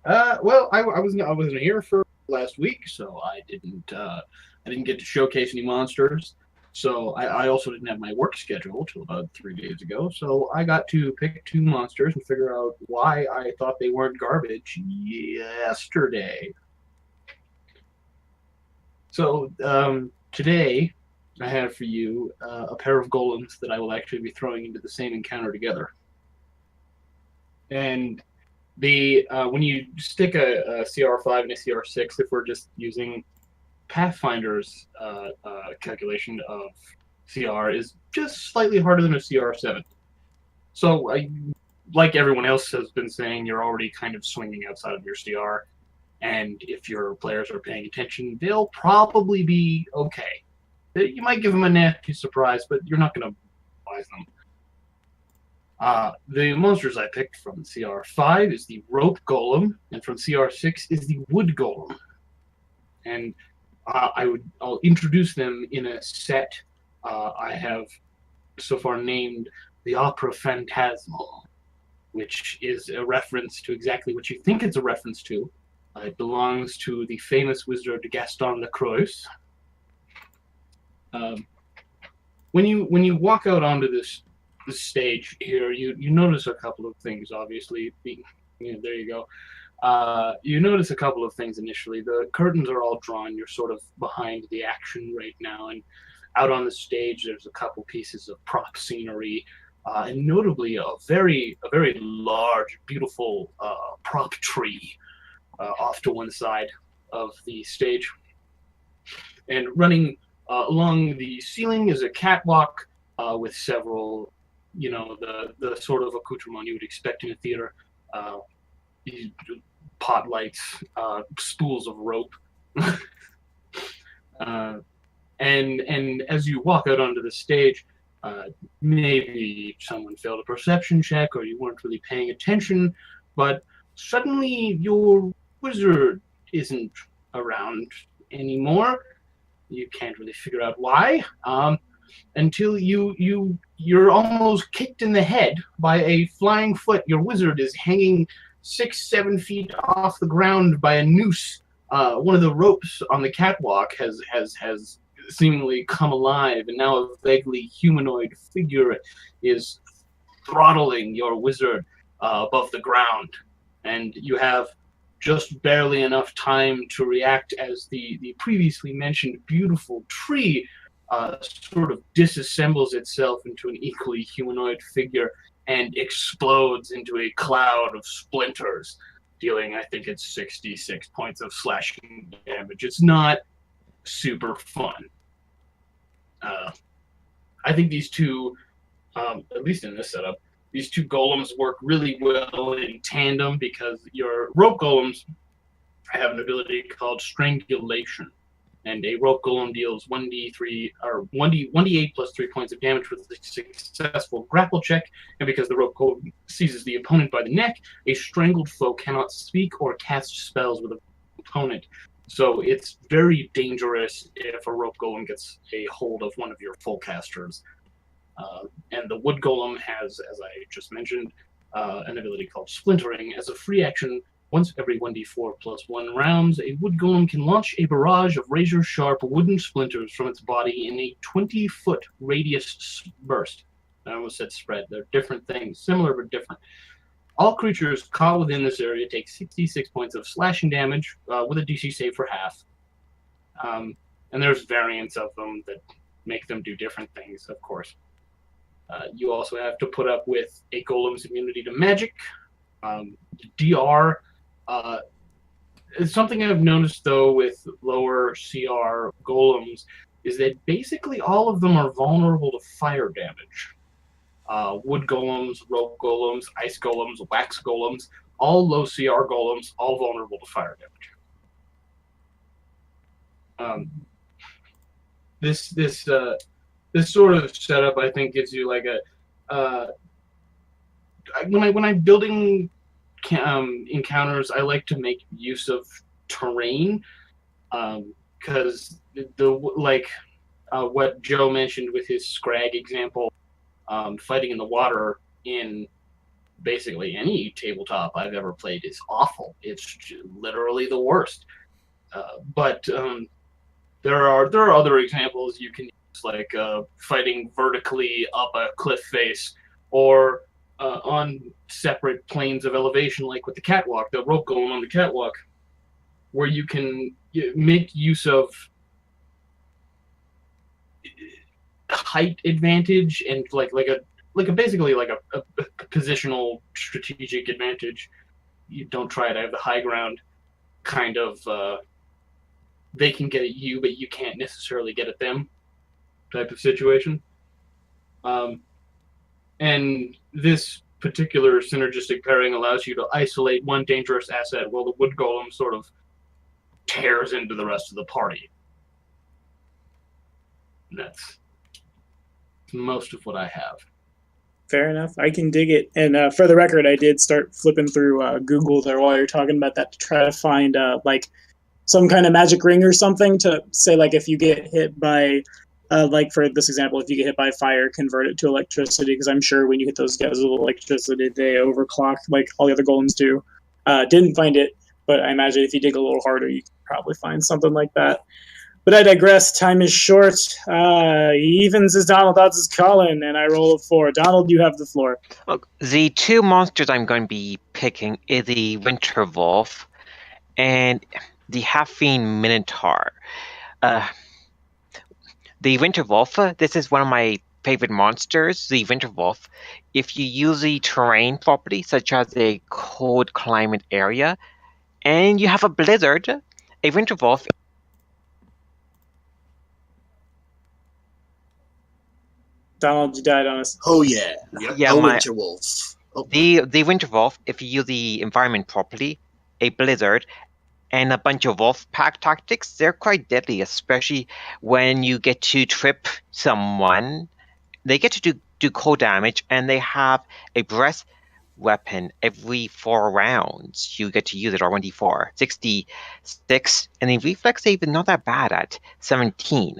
Well, I wasn't here for last week, so I didn't get to showcase any monsters. So I also didn't have my work schedule till about 3 days ago. So I got to pick 2 monsters and figure out why I thought they weren't garbage yesterday. So today I have for you a pair of golems that I will actually be throwing into the same encounter together. And when you stick a CR5 and a CR6, if we're just using Pathfinder's calculation of CR is just slightly harder than a CR7. So, like everyone else has been saying, you're already kind of swinging outside of your CR, and if your players are paying attention, they'll probably be okay. You might give them a nasty surprise, but you're not going to surprise them. The monsters I picked from CR5 is the Rope Golem, and from CR6 is the Wood Golem. And I'll introduce them in a set I have so far named the Opera Phantasmal, which is a reference to exactly what you think it's a reference to. It belongs to the famous wizard Gaston Lacroix. When you walk out onto this stage here, you notice a couple of things. Obviously, there you go. You notice a couple of things initially. The curtains are all drawn. You're sort of behind the action right now, and out on the stage, there's a couple pieces of prop scenery, and notably a very large, beautiful prop tree off to one side of the stage. And running along the ceiling is a catwalk with several, the sort of accoutrement you would expect in a theater. Pot lights, spools of rope, and as you walk out onto the stage, maybe someone failed a perception check or you weren't really paying attention, but suddenly your wizard isn't around anymore. You can't really figure out why, until you're almost kicked in the head by a flying foot. Your wizard is hanging 6-7 feet off the ground by a noose. One of the ropes on the catwalk has seemingly come alive, and now a vaguely humanoid figure is throttling your wizard above the ground, and you have just barely enough time to react as the previously mentioned beautiful tree sort of disassembles itself into an equally humanoid figure and explodes into a cloud of splinters, dealing, I think it's 66 points of slashing damage. It's not super fun. I think these two, at least in this setup, these two golems work really well in tandem because your rope golems have an ability called Strangulation, and a rope golem deals 1d8 plus 3 points of damage with a successful grapple check, and because the rope golem seizes the opponent by the neck, a strangled foe cannot speak or cast spells with an opponent. So it's very dangerous if a rope golem gets a hold of one of your full casters. And the wood golem has, as I just mentioned, an ability called Splintering. As a free action, once every 1d4 plus 1 rounds, a wood golem can launch a barrage of razor-sharp wooden splinters from its body in a 20-foot radius burst. I almost said spread. They're different things, similar but different. All creatures caught within this area take 66 points of slashing damage with a DC save for half. And there's variants of them that make them do different things, of course. You also have to put up with a golem's immunity to magic. DR is something I've noticed, though, with lower CR golems, is that basically all of them are vulnerable to fire damage. Wood golems, rope golems, ice golems, wax golems, all low CR golems, all vulnerable to fire damage. This sort of setup, I think, gives you like a when I'm building encounters, I like to make use of terrain, because what Joe mentioned with his Scrag example, fighting in the water in basically any tabletop I've ever played is awful. It's literally the worst. But there are other examples you can use, like fighting vertically up a cliff face, or on separate planes of elevation, like with the catwalk, the rope going on the catwalk, where you can make use of height advantage and basically a positional strategic advantage. You don't try to have the high ground kind of they can get at you but you can't necessarily get at them type of situation. And this particular synergistic pairing allows you to isolate one dangerous asset while the wood golem sort of tears into the rest of the party. And that's most of what I have. Fair enough. I can dig it. And for the record, I did start flipping through Google there while you're talking about that to try to find like some kind of magic ring or something to say, like, if you get hit by like for this example, if you get hit by fire, convert it to electricity, because I'm sure when you hit those guys with electricity, they overclock like all the other golems do. Didn't find it, but I imagine if you dig a little harder, you can probably find something like that. But I digress. Time is short. Evens is Donald, Dodds is Colin, and I roll a 4. Donald, you have the floor. Well, the two monsters I'm going to be picking is the Winter Wolf and the Half-Fiend Minotaur. The Winter Wolf, this is one of my favorite monsters, the Winter Wolf. If you use the terrain property, such as a cold climate area, and you have a blizzard, a Winter Wolf... Donald, you died on us. Oh yeah, Yeah, Winter Wolf. Oh. The Winter Wolf, if you use the environment properly, a blizzard, and a bunch of wolf pack tactics, they're quite deadly, especially when you get to trip someone. They get to do cold damage, and they have a breath weapon every 4 rounds. You get to use it, or 1d4, 66, and the reflex save is not that bad at 17.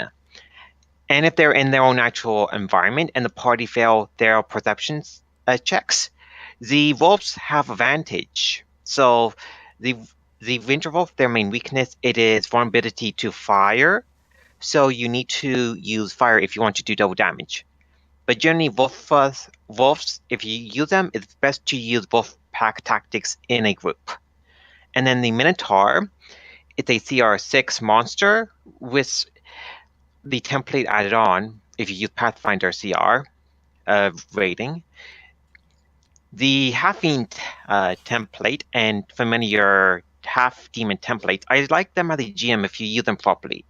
And if they're in their own natural environment and the party fail their perceptions checks, the wolves have advantage. So the Winter Wolf, their main weakness, it is vulnerability to fire. so you need to use fire if you want to do double damage. But generally, wolves, if you use them, it's best to use wolf pack tactics in a group. And then the Minotaur, it's a CR6 monster with the template added on if you use Pathfinder CR rating. The half-fiend template and for many of your half-demon templates, I like them as a GM if you use them properly.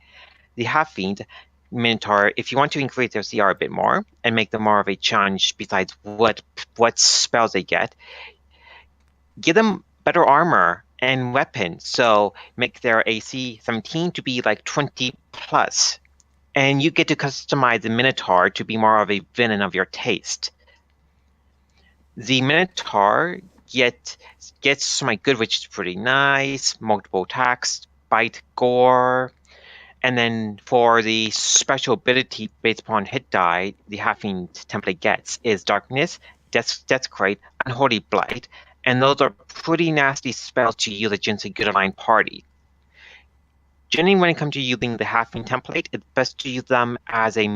The half-fiend Minotaur, if you want to increase their CR a bit more and make them more of a challenge besides what spells they get, give them better armor and weapons. So make their AC 17 to be like 20 plus. And you get to customize the Minotaur to be more of a villain of your taste. The Minotaur gets some good, which is pretty nice, multiple attacks, bite, gore, and then for the special ability based upon hit die, the half-fiend template gets is Darkness, Desecrate, Unholy Blight, and those are pretty nasty spells to use against a good aligned party. Generally, when it comes to using the half-fiend template, it's best to use them as a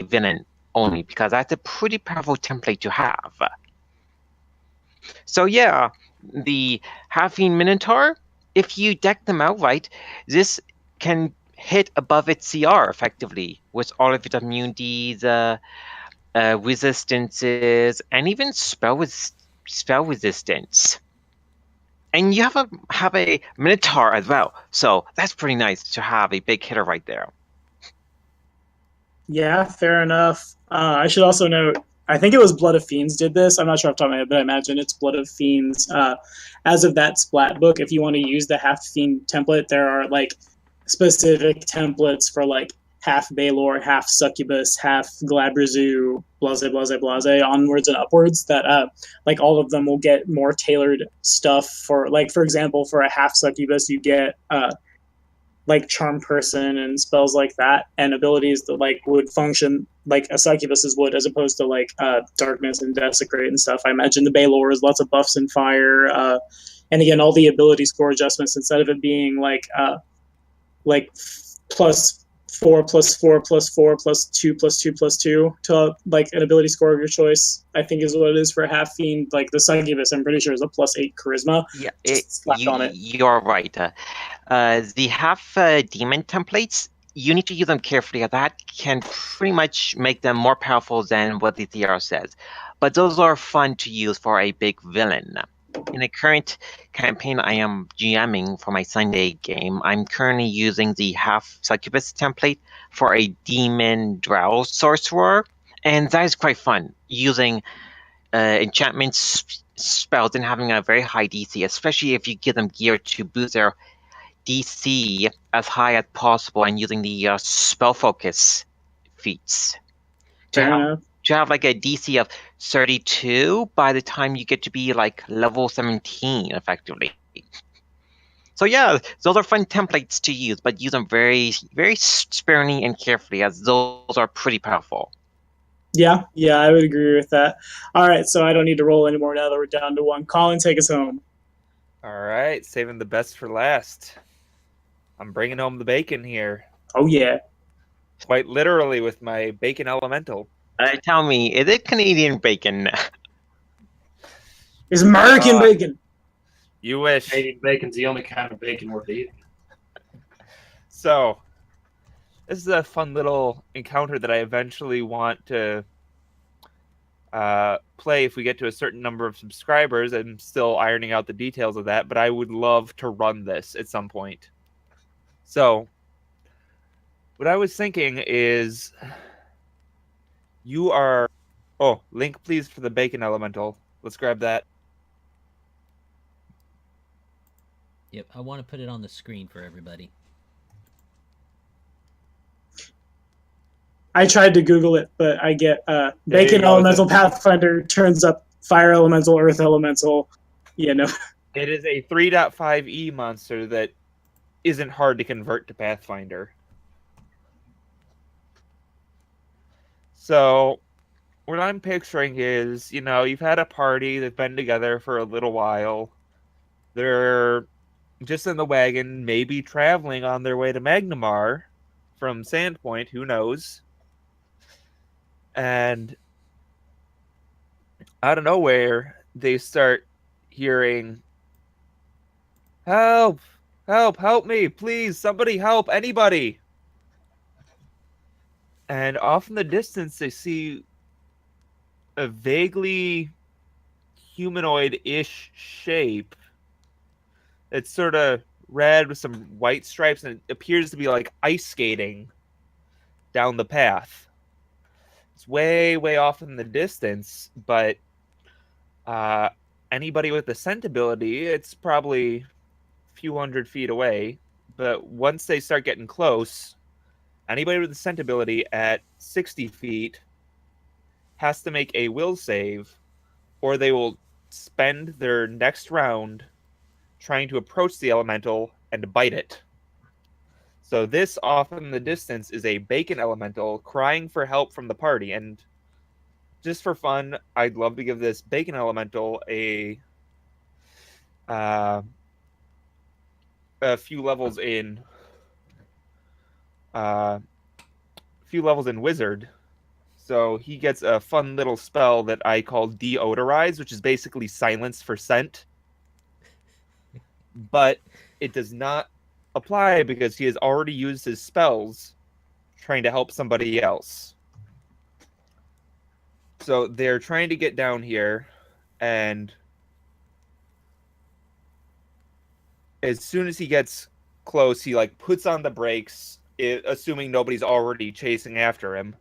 villain only, because that's a pretty powerful template to have. So yeah, the half-fiend Minotaur, if you deck them out right, this can hit above its CR effectively with all of its immunities, resistances, and even spell resistance. And you have a Minotaur as well, so that's pretty nice to have a big hitter right there. Yeah, fair enough. I should also note, I think it was Blood of Fiends did this. I'm not sure off the top of my head, but I imagine it's Blood of Fiends. As of that splat book, if you want to use the half fiend template, there are like specific templates for like half Baylor, half Succubus, half Glabrazu, blase, blase, blase, onwards and upwards, that like all of them will get more tailored stuff for, like, for example, for a half Succubus, you get like Charm Person and spells like that, and abilities that like would function like a Succubus's would, as opposed to like Darkness and Desecrate and stuff. I imagine the Baylor is lots of buffs and fire, and again, all the ability score adjustments, instead of it being like plus 4 plus 4 plus 4 plus 2 plus 2 plus 2 to like an ability score of your choice, I think is what it is for a half fiend. Like the Succubus, I'm pretty sure is a plus 8 charisma. Yeah, slapped on it. You're right. The half demon templates, you need to use them carefully. That can pretty much make them more powerful than what the CR says. But those are fun to use for a big villain. In the current campaign I am GMing for my Sunday game, I'm currently using the half Succubus template for a demon drow sorcerer, and that is quite fun, using enchantments, spells, and having a very high DC, especially if you give them gear to boost their DC as high as possible, and using the spell focus feats to have like a DC of 32 by the time you get to be like level 17 effectively. So yeah, those are fun templates to use, but use them very, very sparingly and carefully, as those are pretty powerful. Yeah, I would agree with that. All right, so I don't need to roll anymore now that we're down to 1. Colin, take us home. All right, saving the best for last. I'm bringing home the bacon here. Oh yeah. Quite literally with my bacon elemental. Tell me, is it Canadian bacon? It's American bacon. You wish. Canadian bacon's the only kind of bacon worth eating. So, this is a fun little encounter that I eventually want to play if we get to a certain number of subscribers. I'm still ironing out the details of that, but I would love to run this at some point. So, what I was thinking is, you are... Oh, link please for the bacon elemental. Let's grab that. Yep, I want to put it on the screen for everybody. I tried to Google it, but I get bacon elemental Pathfinder turns up fire elemental, earth elemental. You know, it is a 3.5e monster that isn't hard to convert to Pathfinder. So, what I'm picturing is, you know, you've had a party that's been together for a little while. They're just in the wagon, maybe traveling on their way to Magnamar from Sandpoint, who knows? And out of nowhere, they start hearing, "Help! Help! Help me! Please, somebody help! Anybody!" And off in the distance, they see a vaguely humanoid-ish shape. It's sort of red with some white stripes, and it appears to be like ice skating down the path. It's way, way off in the distance, but anybody with the scent ability, it's probably a few hundred feet away. But once they start getting close, anybody with the scent ability at 60 feet has to make a will save, or they will spend their next round trying to approach the elemental and bite it. So this, off in the distance, is a bacon elemental crying for help from the party. And just for fun, I'd love to give this bacon elemental a few levels in wizard. So he gets a fun little spell that I call deodorize, which is basically silence for scent. But it does not apply because he has already used his spells trying to help somebody else. So they're trying to get down here, and as soon as he gets close, he like puts on the brakes, assuming nobody's already chasing after him.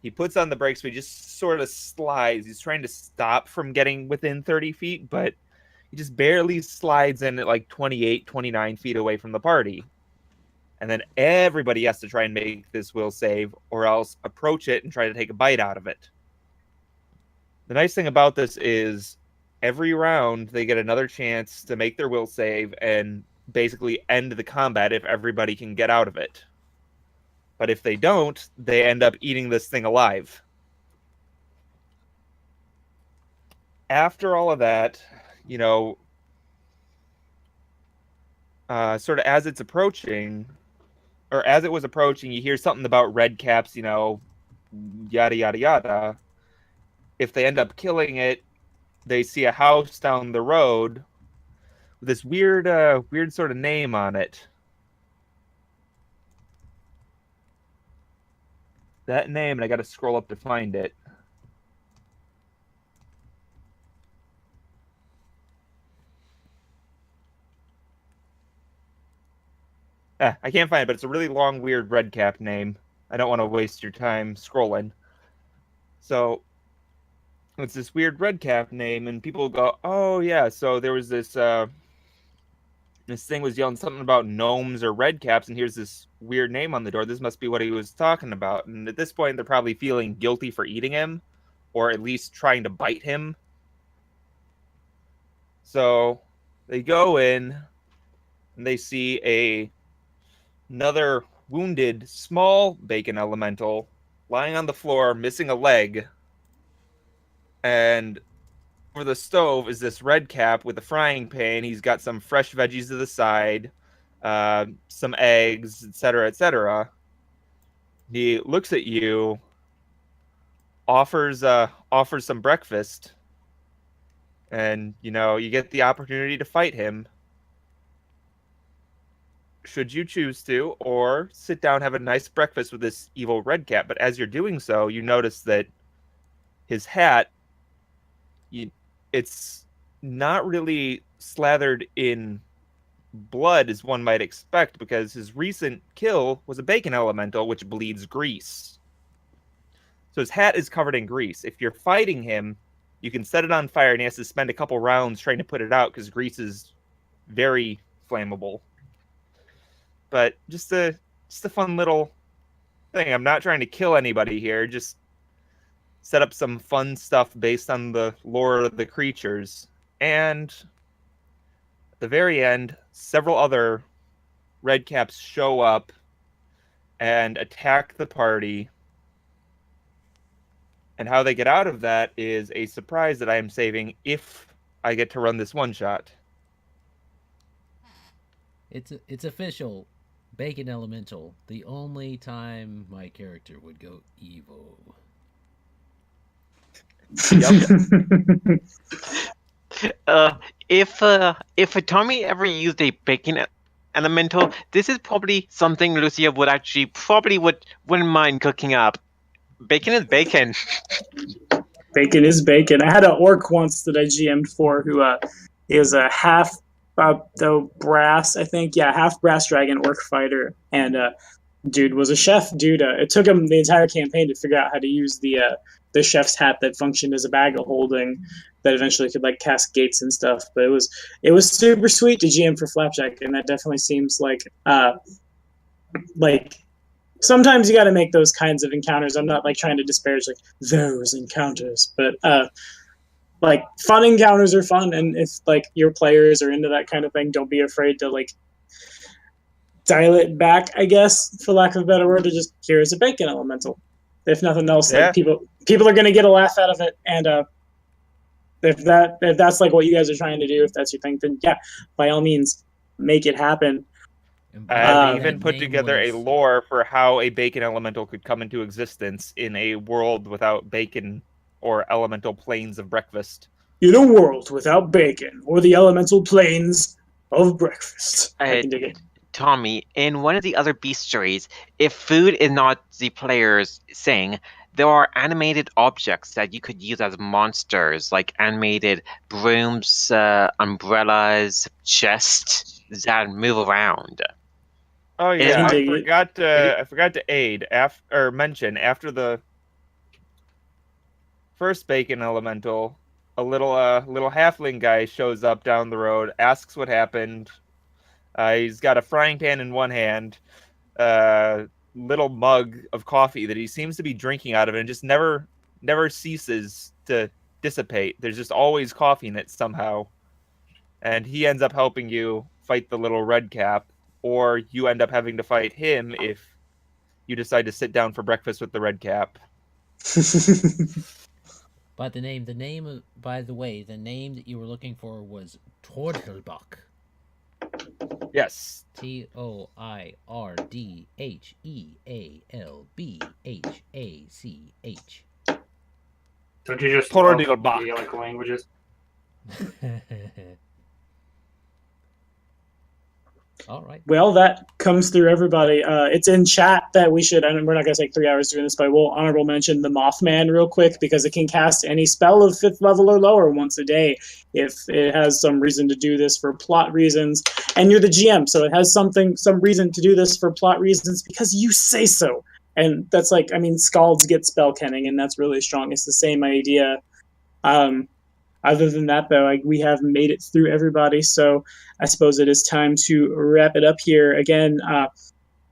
He puts on the brakes, but he just sort of slides. He's trying to stop from getting within 30 feet, but he just barely slides in at like 28, 29 feet away from the party. And then everybody has to try and make this will save, or else approach it and try to take a bite out of it. The nice thing about this is every round they get another chance to make their will save and basically end the combat if everybody can get out of it. But if they don't, they end up eating this thing alive. After all of that, you know, sort of as it's approaching, or as it was approaching, you hear something about red caps, you know, yada, yada, yada. If they end up killing it, they see a house down the road with this weird sort of name on it. That name, and I got to scroll up to find it. I can't find it, but it's a really long, weird red cap name. I don't want to waste your time scrolling. So it's this weird red cap name, and people go, "Oh yeah." So there was this thing was yelling something about gnomes or red caps, and here's this weird name on the door. This must be what he was talking about. And at this point, they're probably feeling guilty for eating him, or at least trying to bite him. So they go in, and they see another wounded small bacon elemental lying on the floor, missing a leg. And over the stove is this red cap with a frying pan. He's got some fresh veggies to the side, some eggs, etc., etc. He looks at you, offers some breakfast, and you know you get the opportunity to fight him, should you choose to, or sit down, have a nice breakfast with this evil red cap. But as you're doing so, you notice that his hat, it's not really slathered in blood as one might expect, because his recent kill was a bacon elemental, which bleeds grease. So his hat is covered in grease. If you're fighting him, you can set it on fire, and he has to spend a couple rounds trying to put it out because grease is very flammable. But just a fun little thing. I'm not trying to kill anybody here. Just set up some fun stuff based on the lore of the creatures. And at the very end, several other redcaps show up and attack the party. And how they get out of that is a surprise that I am saving if I get to run this one shot. It's official. Bacon Elemental. The only time my character would go evil. If a Tommy ever used a bacon elemental, this is probably something Lucia would actually wouldn't mind cooking up. Bacon is bacon. Bacon is bacon. I had an orc once that I GM'd for who is a half brass, I think. Yeah, half brass dragon orc fighter. And dude was a chef. Dude, it took him the entire campaign to figure out how to use the chef's hat that functioned as a bag of holding that eventually could like cast gates and stuff. But it was super sweet to GM for Flapjack, and that definitely seems like sometimes you got to make those kinds of encounters. I'm not like trying to disparage like those encounters, but like fun encounters are fun, and if like your players are into that kind of thing, don't be afraid to like dial it back, I guess, for lack of a better word, to just here's a bacon elemental. If nothing else, like people are gonna get a laugh out of it, and if that's like what you guys are trying to do, if that's your thing, then yeah, by all means, make it happen. I've even put together a lore for how a bacon elemental could come into existence in a world without bacon or elemental planes of breakfast. In a world without bacon or the elemental planes of breakfast. I can dig it. Tommy, in one of the other bestiaries, if food is not the player's thing, there are animated objects that you could use as monsters, like animated brooms, umbrellas, chests that move around. Oh yeah, I forgot to mention after the first bacon elemental, a little halfling guy shows up down the road, asks what happened. He's got a frying pan in one hand, little mug of coffee that he seems to be drinking out of, and just never ceases to dissipate. There's just always coffee in it somehow, and he ends up helping you fight the little red cap, or you end up having to fight him if you decide to sit down for breakfast with the red cap. But the name by the way, the name that you were looking for was Tordelbach. Yes. Tordhealbachach. Don't you just Tordelbach. Gaelic languages? All right. Well, that comes through everybody. It's in chat that we should, and we're not going to take 3 hours doing this, but we'll honorable mention the Mothman real quick because it can cast any spell of 5th level or lower once a day if it has some reason to do this for plot reasons. And you're the GM, so it has some reason to do this for plot reasons because you say so. And that's like, I mean, Scalds get spell kenning, and that's really strong. It's the same idea. Other than that, though, we have made it through everybody, so I suppose it is time to wrap it up here. Again, I'm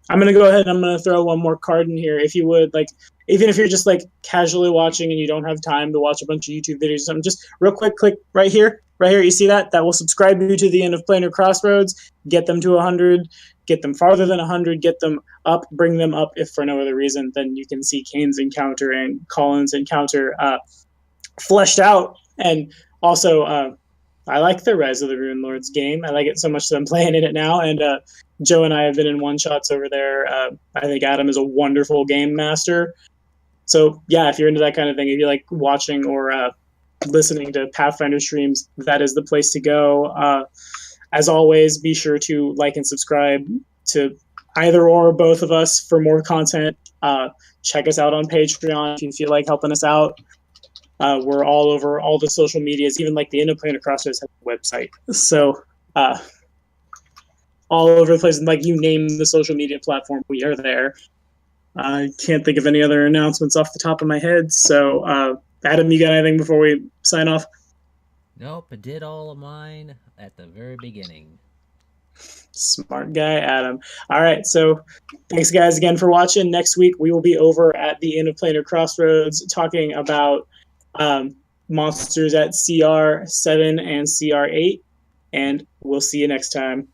going to go ahead and I'm going to throw one more card in here. If you would, like, even if you're just, like, casually watching and you don't have time to watch a bunch of YouTube videos or something, just real quick, click right here. Right here, you see that? That will subscribe you to the end of Planar Crossroads, get them to 100, get them farther than 100, get them up, bring them up, if for no other reason, then you can see Kane's encounter and Colin's encounter fleshed out. And also, I like the Rise of the Rune Lords game. I like it so much that I'm playing in it now. And Joe and I have been in one-shots over there. I think Adam is a wonderful game master. So, yeah, if you're into that kind of thing, if you like watching or listening to Pathfinder streams, that is the place to go. As always, be sure to like and subscribe to either or both of us for more content. Check us out on Patreon if you feel like helping us out. We're all over all the social medias, even like the End of Planar Crossroads has a website. So all over the place, and like you name the social media platform, we are there. I can't think of any other announcements off the top of my head. So Adam, you got anything before we sign off? Nope, I did all of mine at the very beginning. Smart guy, Adam. All right, so thanks guys again for watching. Next week we will be over at the End of Planar Crossroads talking about monsters at CR7 and CR8, and we'll see you next time.